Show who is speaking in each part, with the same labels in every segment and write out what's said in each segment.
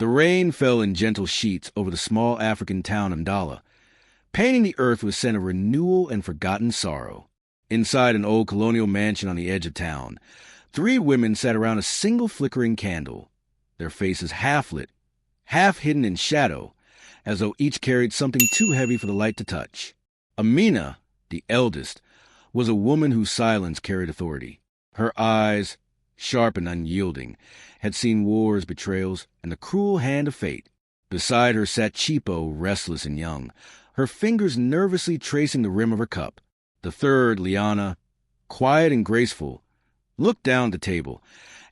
Speaker 1: The rain fell in gentle sheets over the small African town Mdala, painting the earth with a scent of renewal and forgotten sorrow. Inside an old colonial mansion on the edge of town, 3 women sat around a single flickering candle, their faces half-lit, half hidden in shadow, as though each carried something too heavy for the light to touch. Amina, the eldest, was a woman whose silence carried authority. Her eyes, sharp and unyielding, had seen wars, betrayals, and the cruel hand of fate. Beside her sat Chipo, restless and young, her fingers nervously tracing the rim of her cup. The third, Liana, quiet and graceful, looked down at the table,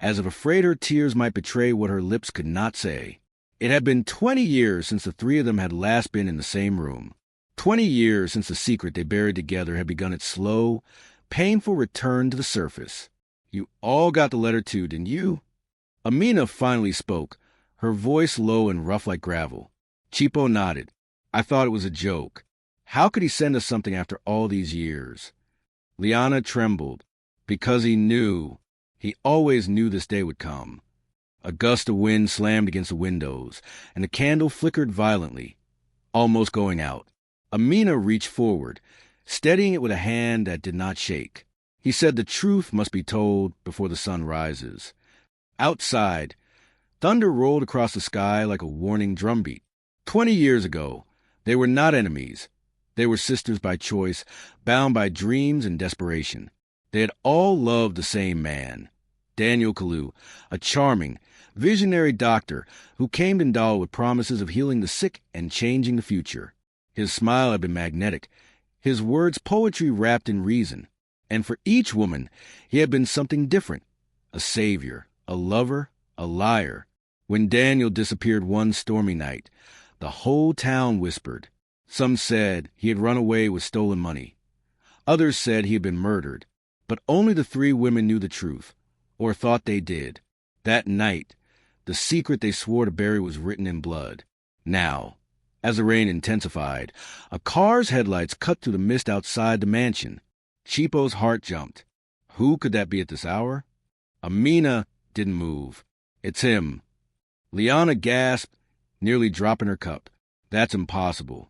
Speaker 1: as if afraid her tears might betray what her lips could not say. It had been 20 years since the 3 of them had last been in the same room. 20 years since the secret they buried together had begun its slow, painful return to the surface. "You all got the letter too, didn't you?" Amina finally spoke, her voice low and rough like gravel. Chipo nodded. "I thought it was a joke. How could he send us something after all these years?" Liana trembled, because he knew. He always knew this day would come. A gust of wind slammed against the windows, and the candle flickered violently, almost going out. Amina reached forward, steadying it with a hand that did not shake. He said the truth must be told before the sun rises. Outside, thunder rolled across the sky like a warning drumbeat. 20 years ago, they were not enemies. They were sisters by choice, bound by dreams and desperation. They had all loved the same man, Daniel Kalu, a charming, visionary doctor who came to Ndal with promises of healing the sick and changing the future. His smile had been magnetic, his words poetry wrapped in reason. And for each woman, he had been something different, a savior, a lover, a liar. When Daniel disappeared one stormy night, the whole town whispered. Some said he had run away with stolen money. Others said he had been murdered. But only the 3 women knew the truth, or thought they did. That night, the secret they swore to bury was written in blood. Now, as the rain intensified, a car's headlights cut through the mist outside the mansion. Chipo's heart jumped. Who could that be at this hour? Amina didn't move. "It's him." Liana gasped, nearly dropping her cup. "That's impossible."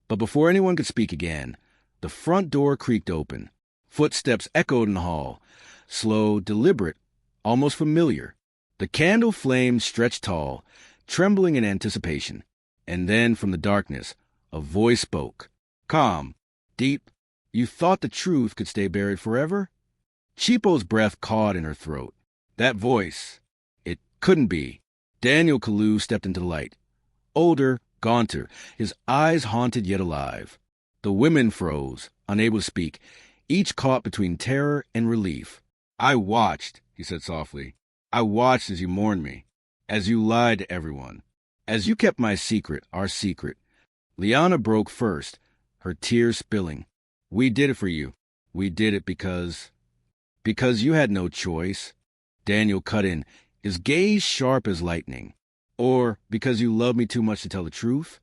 Speaker 1: But before anyone could speak again, the front door creaked open. Footsteps echoed in the hall, slow, deliberate, almost familiar. The candle flame stretched tall, trembling in anticipation. And then, from the darkness, a voice spoke. Calm, deep. "You thought the truth could stay buried forever?" Chipo's breath caught in her throat. That voice. It couldn't be. Daniel Kalu stepped into the light. Older, gaunter, his eyes haunted yet alive. The women froze, unable to speak, each caught between terror and relief. "I watched," he said softly. "I watched as you mourned me, as you lied to everyone, as you kept my secret, our secret." Liana broke first, her tears spilling. "We did it for you. We did it because you had no choice." Daniel cut in, his gaze sharp as lightning. "Or because you loved me too much to tell the truth?"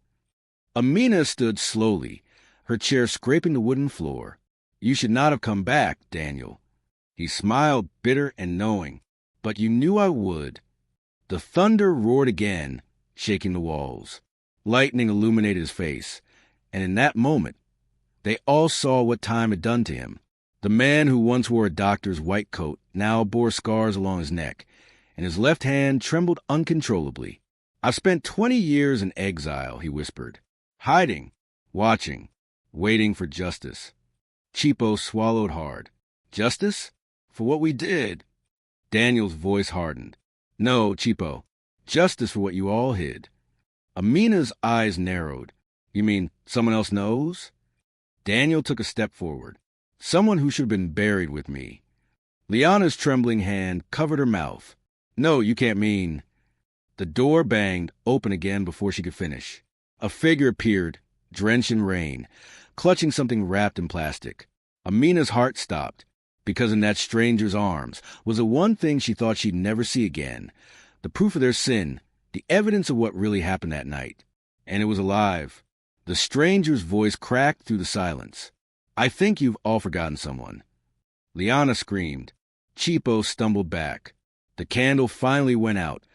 Speaker 1: Amina stood slowly, her chair scraping the wooden floor. "You should not have come back, Daniel." He smiled, bitter and knowing. "But you knew I would." The thunder roared again, shaking the walls. Lightning illuminated his face, and in that moment, they all saw what time had done to him. The man who once wore a doctor's white coat now bore scars along his neck, and his left hand trembled uncontrollably. "I've spent 20 years in exile," he whispered, "hiding, watching, waiting for justice." Chipo swallowed hard. "Justice? For what we did?" Daniel's voice hardened. "No, Chipo. Justice for what you all hid." Amina's eyes narrowed. "You mean someone else knows?" Daniel took a step forward. "Someone who should have been buried with me." Liana's trembling hand covered her mouth. "No, you can't mean." The door banged open again before she could finish. A figure appeared, drenched in rain, clutching something wrapped in plastic. Amina's heart stopped, because in that stranger's arms was the one thing she thought she'd never see again, the proof of their sin, the evidence of what really happened that night. And it was alive. The stranger's voice cracked through the silence. "I think you've all forgotten someone." Liana screamed. Chipo stumbled back. The candle finally went out,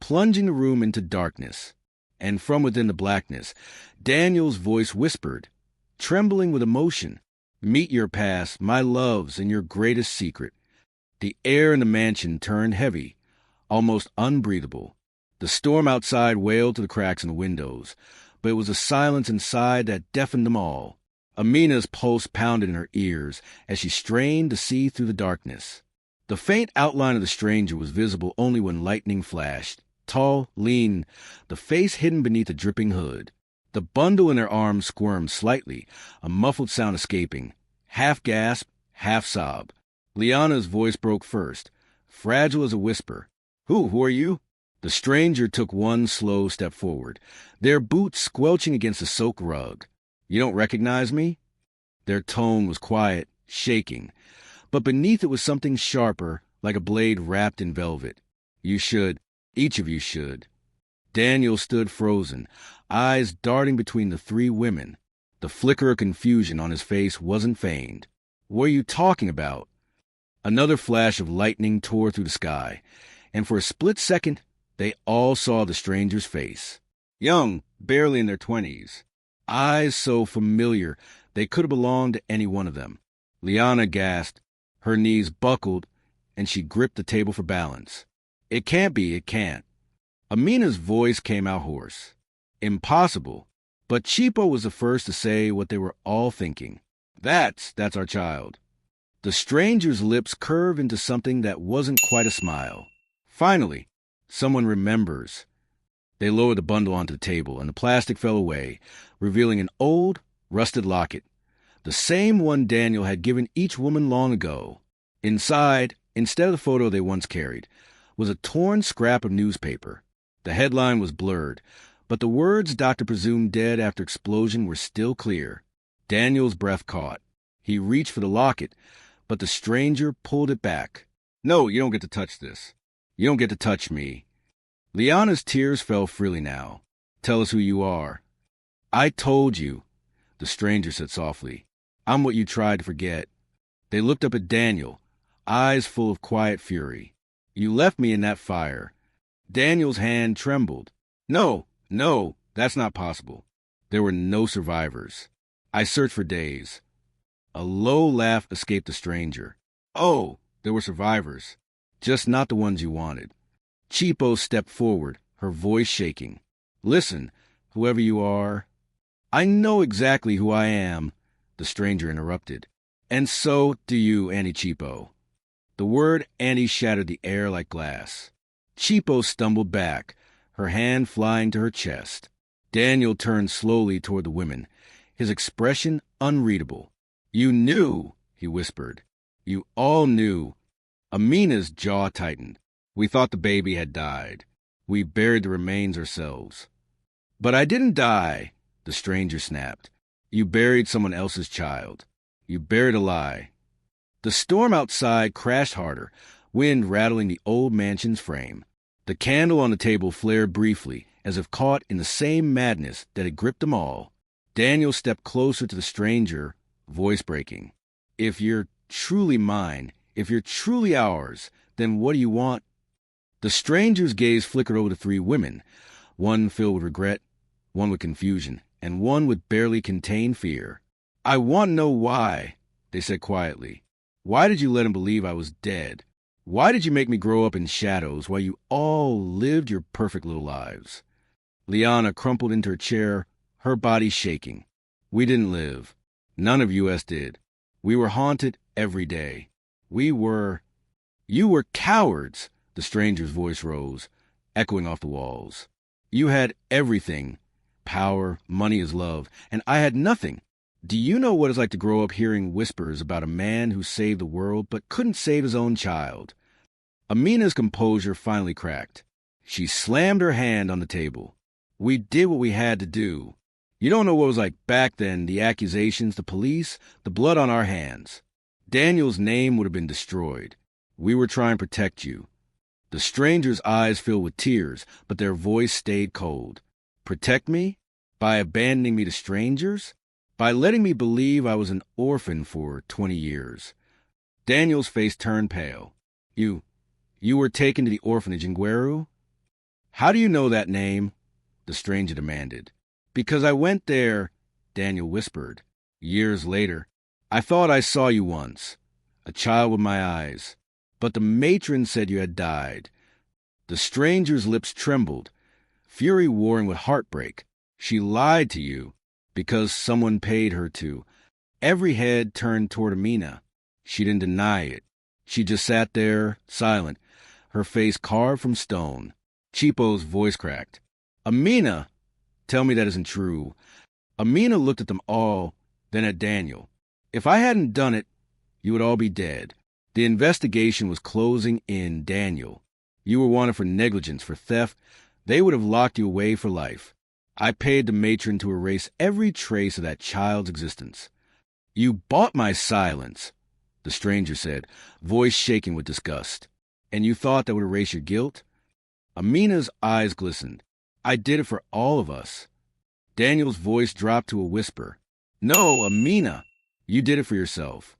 Speaker 1: plunging the room into darkness. And from within the blackness, Daniel's voice whispered, trembling with emotion, "Meet your past, my loves, and your greatest secret." The air in the mansion turned heavy, almost unbreathable. The storm outside wailed to the cracks in the windows, but it was a silence inside that deafened them all. Amina's pulse pounded in her ears as she strained to see through the darkness. The faint outline of the stranger was visible only when lightning flashed. Tall, lean, the face hidden beneath a dripping hood. The bundle in her arms squirmed slightly, a muffled sound escaping, half gasp, half sob. Liana's voice broke first, fragile as a whisper. Who are you?" The stranger took one slow step forward, their boots squelching against the soaked rug. "You don't recognize me?" Their tone was quiet, shaking, but beneath it was something sharper, like a blade wrapped in velvet. "You should. Each of you should." Daniel stood frozen, eyes darting between the three women. The flicker of confusion on his face wasn't feigned. "What are you talking about?" Another flash of lightning tore through the sky, and for a split second, they all saw the stranger's face. Young, barely in their 20s. Eyes so familiar they could have belonged to any one of them. Liana gasped, her knees buckled, and she gripped the table for balance. "It can't be, it can't." Amina's voice came out hoarse. "Impossible." But Chipo was the first to say what they were all thinking. That's our child." The stranger's lips curved into something that wasn't quite a smile. Finally, someone remembers. They lowered the bundle onto the table, and the plastic fell away, revealing an old, rusted locket, the same one Daniel had given each woman long ago. Inside, instead of the photo they once carried, was a torn scrap of newspaper. The headline was blurred, but the words Doctor presumed dead after explosion were still clear. Daniel's breath caught. He reached for the locket, but the stranger pulled it back. "No, you don't get to touch this. You don't get to touch me." Liana's tears fell freely now. "Tell us who you are." "I told you," the stranger said softly. "I'm what you tried to forget." They looked up at Daniel, eyes full of quiet fury. "You left me in that fire." Daniel's hand trembled. No, that's not possible. There were no survivors. I searched for days." A low laugh escaped the stranger. "Oh, there were survivors. Just not the ones you wanted." Chipo stepped forward, her voice shaking. "Listen, whoever you are." "I know exactly who I am," the stranger interrupted. "And so do you, Annie Chipo." The word Annie shattered the air like glass. Chipo stumbled back, her hand flying to her chest. Daniel turned slowly toward the women, his expression unreadable. "You knew," he whispered. "You all knew." Amina's jaw tightened. "We thought the baby had died. We buried the remains ourselves." "But I didn't die," the stranger snapped. "You buried someone else's child. You buried a lie." The storm outside crashed harder, wind rattling the old mansion's frame. The candle on the table flared briefly, as if caught in the same madness that had gripped them all. Daniel stepped closer to the stranger, voice breaking. "If you're truly mine, if you're truly ours, then what do you want?" The stranger's gaze flickered over the three women, one filled with regret, one with confusion, and one with barely contained fear. "I want to know why," they said quietly. "Why did you let him believe I was dead? Why did you make me grow up in shadows while you all lived your perfect little lives?" Liana crumpled into her chair, her body shaking. "We didn't live. None of us did. We were haunted every day. You were cowards," the stranger's voice rose, echoing off the walls. "You had everything. Power, money is love, and I had nothing. Do you know what it's like to grow up hearing whispers about a man who saved the world but couldn't save his own child?" Amina's composure finally cracked. She slammed her hand on the table. "We did what we had to do. You don't know what it was like back then, the accusations, the police, the blood on our hands. Daniel's name would have been destroyed. We were trying to protect you." The stranger's eyes filled with tears, but their voice stayed cold. "Protect me? By abandoning me to strangers? By letting me believe I was an orphan for 20 years. Daniel's face turned pale. You were taken to the orphanage in Gweru?" How do you know that name? The stranger demanded. Because I went there, Daniel whispered. Years later, I thought I saw you once, a child with my eyes, but the matron said you had died. The stranger's lips trembled, fury warring with heartbreak. She lied to you because someone paid her to. Every head turned toward Amina. She didn't deny it. She just sat there, silent, her face carved from stone. Chipo's voice cracked. Amina! Tell me that isn't true. Amina looked at them all, then at Daniel. If I hadn't done it, you would all be dead. The investigation was closing in, Daniel. You were wanted for negligence, for theft. They would have locked you away for life. I paid the matron to erase every trace of that child's existence. You bought my silence, the stranger said, voice shaking with disgust. And you thought that would erase your guilt? Amina's eyes glistened. I did it for all of us. Daniel's voice dropped to a whisper. No, Amina, you did it for yourself.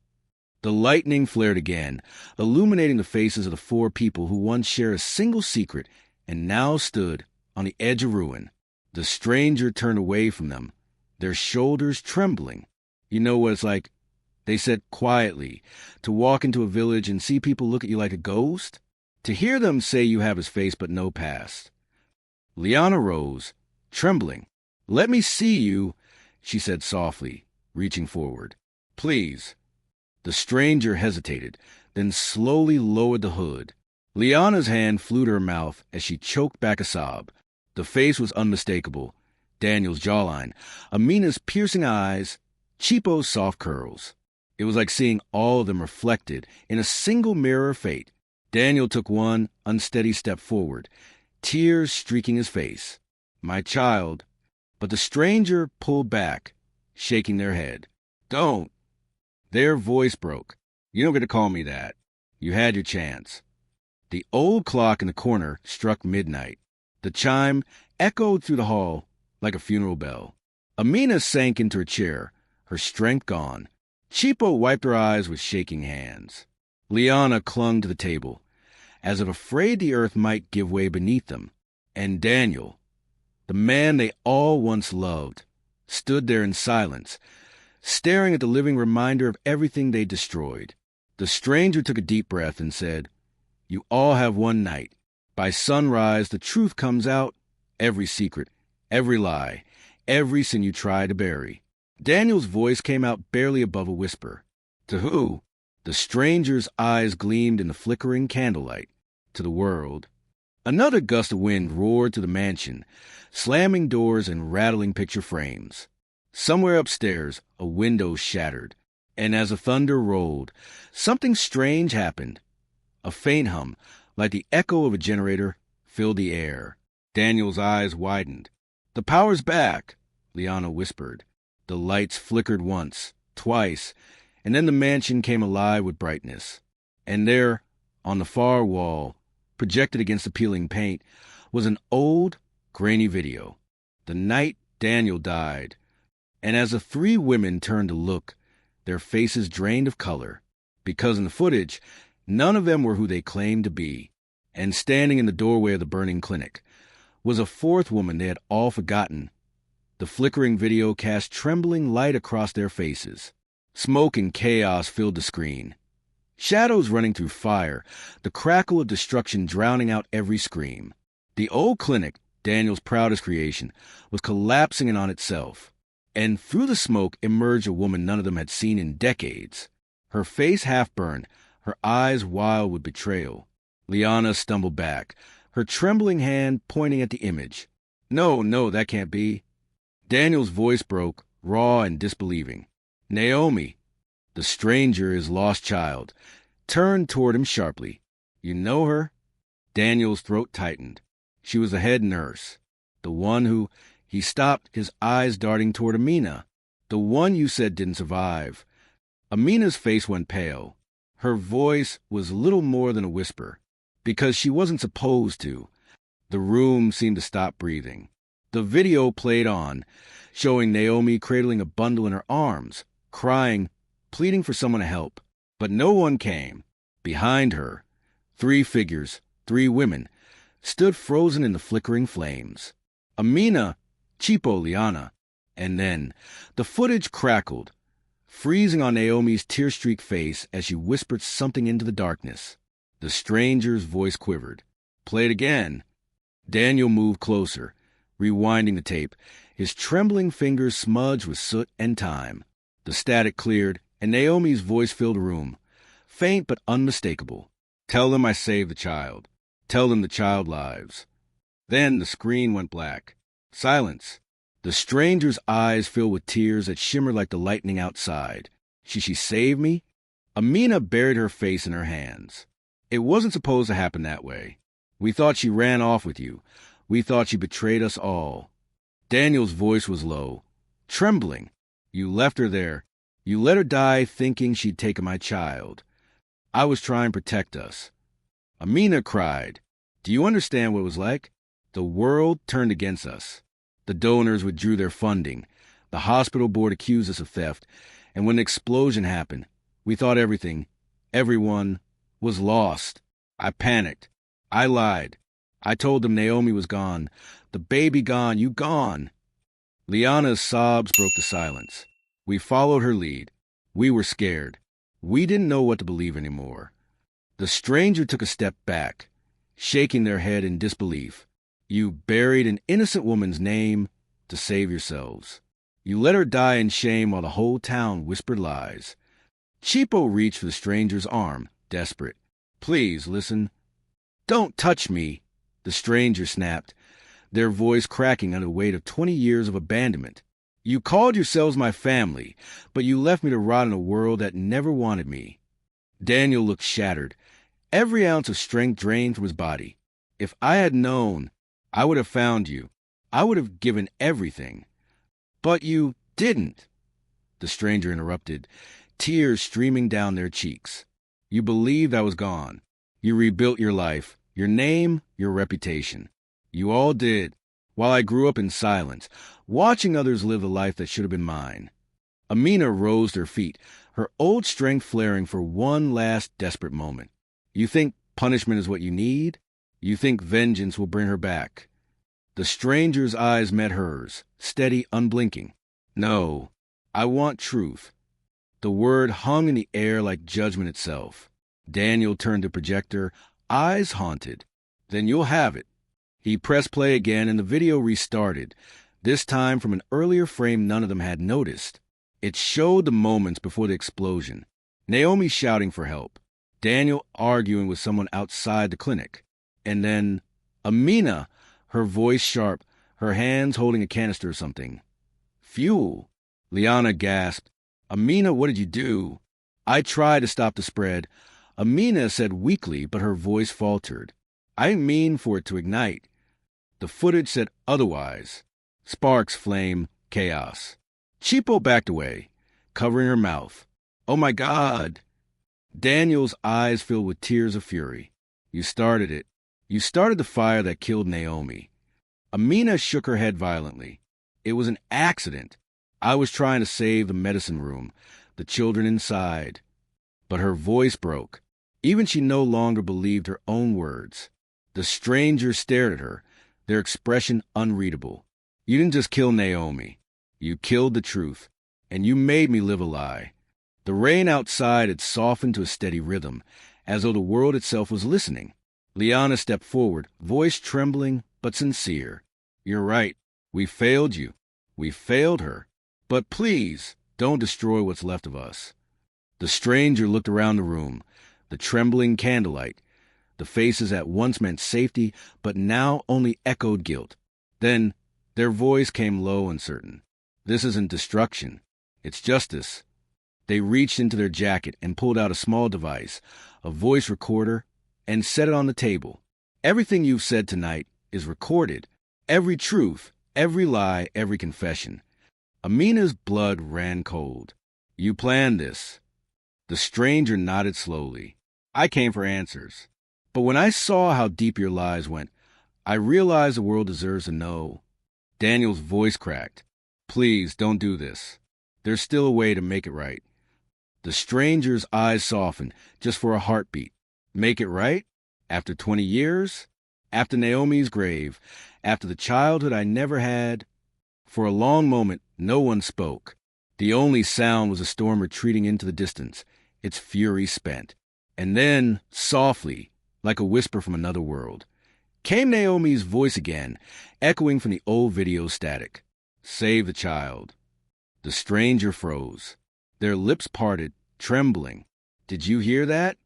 Speaker 1: The lightning flared again, illuminating the faces of the four people who once shared a single secret and now stood on the edge of ruin. The stranger turned away from them, their shoulders trembling. You know what it's like, they said quietly, to walk into a village and see people look at you like a ghost? To hear them say you have his face but no past. Liana rose, trembling. Let me see you, she said softly, reaching forward. Please. The stranger hesitated, then slowly lowered the hood. Liana's hand flew to her mouth as she choked back a sob. The face was unmistakable. Daniel's jawline, Amina's piercing eyes, Chipo's soft curls. It was like seeing all of them reflected in a single mirror of fate. Daniel took one unsteady step forward, tears streaking his face. My child. But the stranger pulled back, shaking their head. Don't. Their voice broke. You don't get to call me that. You had your chance. The old clock in the corner struck midnight. The chime echoed through the hall like a funeral bell. Amina sank into her chair, her strength gone. Chipo wiped her eyes with shaking hands. Liana clung to the table, as if afraid the earth might give way beneath them. And Daniel, the man they all once loved, stood there in silence, staring at the living reminder of everything they destroyed. The stranger took a deep breath and said, You all have one night. By sunrise, the truth comes out, every secret, every lie, every sin you try to bury. Daniel's voice came out barely above a whisper. To who? The stranger's eyes gleamed in the flickering candlelight. To the world. Another gust of wind roared to the mansion, slamming doors and rattling picture frames. Somewhere upstairs, a window shattered, and as the thunder rolled, something strange happened. A faint hum, like the echo of a generator, filled the air. Daniel's eyes widened. The power's back, Liana whispered. The lights flickered once, twice, and then the mansion came alive with brightness. And there, on the far wall, projected against the peeling paint, was an old, grainy video. The night Daniel died. And as the three women turned to look, their faces drained of color, because in the footage, none of them were who they claimed to be. And standing in the doorway of the burning clinic was a fourth woman they had all forgotten. The flickering video cast trembling light across their faces. Smoke and chaos filled the screen. Shadows running through fire, the crackle of destruction drowning out every scream. The old clinic, Daniel's proudest creation, was collapsing in on itself. And through the smoke emerged a woman none of them had seen in decades. Her face half-burned, her eyes wild with betrayal. Liana stumbled back, her trembling hand pointing at the image. No, that can't be. Daniel's voice broke, raw and disbelieving. Naomi, the stranger, his lost child, turned toward him sharply. You know her? Daniel's throat tightened. She was the head nurse, the one who... He stopped, his eyes darting toward Amina, the one you said didn't survive. Amina's face went pale. Her voice was little more than a whisper, because she wasn't supposed to. The room seemed to stop breathing. The video played on, showing Naomi cradling a bundle in her arms, crying, pleading for someone to help. But no one came. Behind her, three figures, three women, stood frozen in the flickering flames. Amina, Chipo, Liana. And then the footage crackled, freezing on Naomi's tear-streaked face as she whispered something into the darkness. The stranger's voice quivered. Play it again. Daniel moved closer, rewinding the tape, his trembling fingers smudged with soot and time. The static cleared, and Naomi's voice filled the room, faint but unmistakable. Tell them I saved the child. Tell them the child lives. Then the screen went black. Silence. The stranger's eyes filled with tears that shimmered like the lightning outside. Should she save me? Amina buried her face in her hands. It wasn't supposed to happen that way. We thought she ran off with you. We thought she betrayed us all. Daniel's voice was low, trembling. You left her there. You let her die thinking she'd taken my child. I was trying to protect us. Amina cried. Do you understand what it was like? The world turned against us. The donors withdrew their funding. The hospital board accused us of theft. And when the explosion happened, we thought everyone, was lost. I panicked. I lied. I told them Naomi was gone. The baby gone. You gone. Liana's sobs broke the silence. We followed her lead. We were scared. We didn't know what to believe anymore. The stranger took a step back, shaking their head in disbelief. You buried an innocent woman's name to save yourselves. You let her die in shame while the whole town whispered lies. Chipo reached for the stranger's arm, desperate. Please, listen. Don't touch me, the stranger snapped, their voice cracking under the weight of 20 years of abandonment. You called yourselves my family, but you left me to rot in a world that never wanted me. Daniel looked shattered, every ounce of strength drained from his body. If I had known, I would have found you. I would have given everything. But you didn't, the stranger interrupted, tears streaming down their cheeks. You believed I was gone. You rebuilt your life, your name, your reputation. You all did, while I grew up in silence, watching others live the life that should have been mine. Amina rose to her feet, her old strength flaring for one last desperate moment. You think punishment is what you need? You think vengeance will bring her back? The stranger's eyes met hers, steady, unblinking. No, I want truth. The word hung in the air like judgment itself. Daniel turned to the projector, eyes haunted. Then you'll have it. He pressed play again, and the video restarted, this time from an earlier frame none of them had noticed. It showed the moments before the explosion. Naomi shouting for help. Daniel arguing with someone outside the clinic. And then Amina, her voice sharp, her hands holding a canister or something. Fuel. Liana gasped. Amina, what did you do? I tried to stop the spread. Amina said weakly, but her voice faltered. I didn't mean for it to ignite. The footage said otherwise. Sparks, flame, chaos. Chipo backed away, covering her mouth. Oh my God! Daniel's eyes filled with tears of fury. You started it. You started the fire that killed Naomi. Amina shook her head violently. It was an accident. I was trying to save the medicine room, the children inside. But her voice broke. Even she no longer believed her own words. The strangers stared at her, their expression unreadable. You didn't just kill Naomi. You killed the truth, and you made me live a lie. The rain outside had softened to a steady rhythm, as though the world itself was listening. Liana stepped forward, voice trembling but sincere. You're right. We failed you. We failed her. But please, don't destroy what's left of us. The stranger looked around the room, the trembling candlelight, the faces that once meant safety, but now only echoed guilt. Then their voice came low and certain. This isn't destruction. It's justice. They reached into their jacket and pulled out a small device, a voice recorder, and set it on the table. Everything you've said tonight is recorded. Every truth, every lie, every confession. Amina's blood ran cold. You planned this. The stranger nodded slowly. I came for answers. But when I saw how deep your lies went, I realized the world deserves to know. Daniel's voice cracked. Please, don't do this. There's still a way to make it right. The stranger's eyes softened, just for a heartbeat. Make it right? After 20 years? After Naomi's grave, after the childhood I never had. For a long moment, no one spoke. The only sound was a storm retreating into the distance, its fury spent. And then, softly, like a whisper from another world, came Naomi's voice again, echoing from the old video static. Save the child. The stranger froze. Their lips parted, trembling. Did you hear that?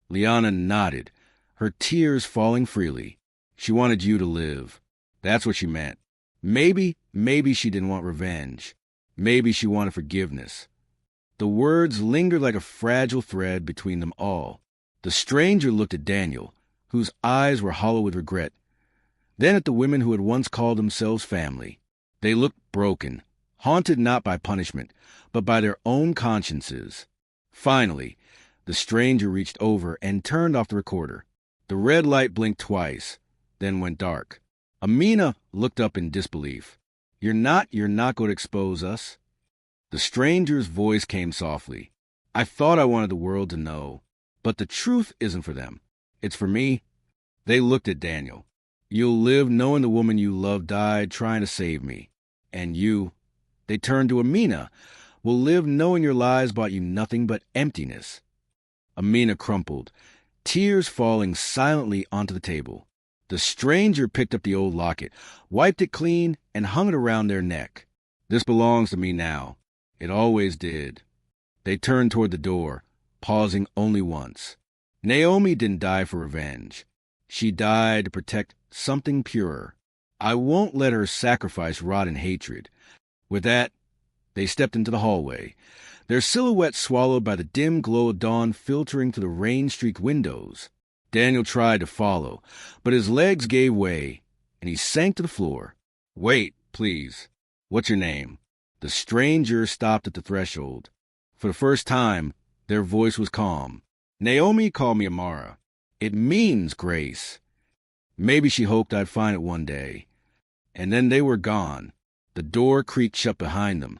Speaker 1: Liana nodded, her tears falling freely. She wanted you to live. That's what she meant. Maybe she didn't want revenge. Maybe she wanted forgiveness. The words lingered like a fragile thread between them all. The stranger looked at Daniel, whose eyes were hollow with regret. Then at the women who had once called themselves family. They looked broken, haunted not by punishment, but by their own consciences. Finally, the stranger reached over and turned off the recorder. The red light blinked twice, then went dark. Amina looked up in disbelief. You're not going to expose us? The stranger's voice came softly. I thought I wanted the world to know, but the truth isn't for them. It's for me. They looked at Daniel. You'll live knowing the woman you love died trying to save me. And you, they turned to Amina, will live knowing your lies brought you nothing but emptiness. Amina crumpled, tears falling silently onto the table. The stranger picked up the old locket, wiped it clean, and hung it around their neck. This belongs to me now. It always did. They turned toward the door, pausing only once. Naomi didn't die for revenge. She died to protect something purer. I won't let her sacrifice rot in hatred. With that, they stepped into the hallway, their silhouettes swallowed by the dim glow of dawn filtering through the rain-streaked windows. Daniel tried to follow, but his legs gave way, and he sank to the floor. Wait, please. What's your name? The stranger stopped at the threshold. For the first time, their voice was calm. Naomi called me Amara. It means grace. Maybe she hoped I'd find it one day. And then they were gone. The door creaked shut behind them,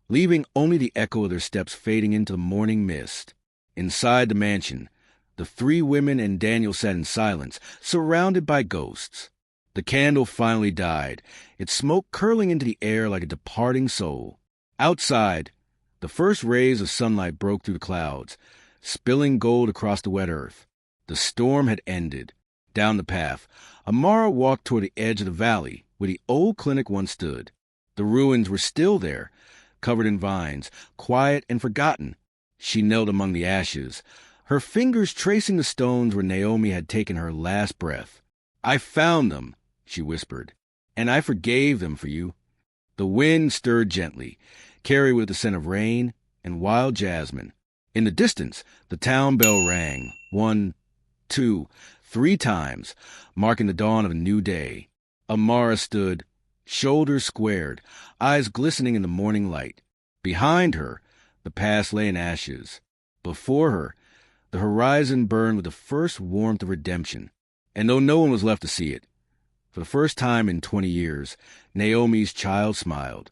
Speaker 1: leaving only the echo of their steps fading into the morning mist. Inside the mansion, the three women and Daniel sat in silence, surrounded by ghosts. The candle finally died, its smoke curling into the air like a departing soul. Outside, the first rays of sunlight broke through the clouds, spilling gold across the wet earth. The storm had ended. Down the path, Amara walked toward the edge of the valley where the old clinic once stood. The ruins were still there, covered in vines, quiet and forgotten. She knelt among the ashes, her fingers tracing the stones where Naomi had taken her last breath. I found them, she whispered, and I forgave them for you. The wind stirred gently, carried with the scent of rain and wild jasmine. In the distance, the town bell rang, 1, 2, 3 times, marking the dawn of a new day. Amara stood, shoulders squared, eyes glistening in the morning light. Behind her, the past lay in ashes. Before her, the horizon burned with the first warmth of redemption. And though no one was left to see it, for the first time in 20 years, Naomi's child smiled.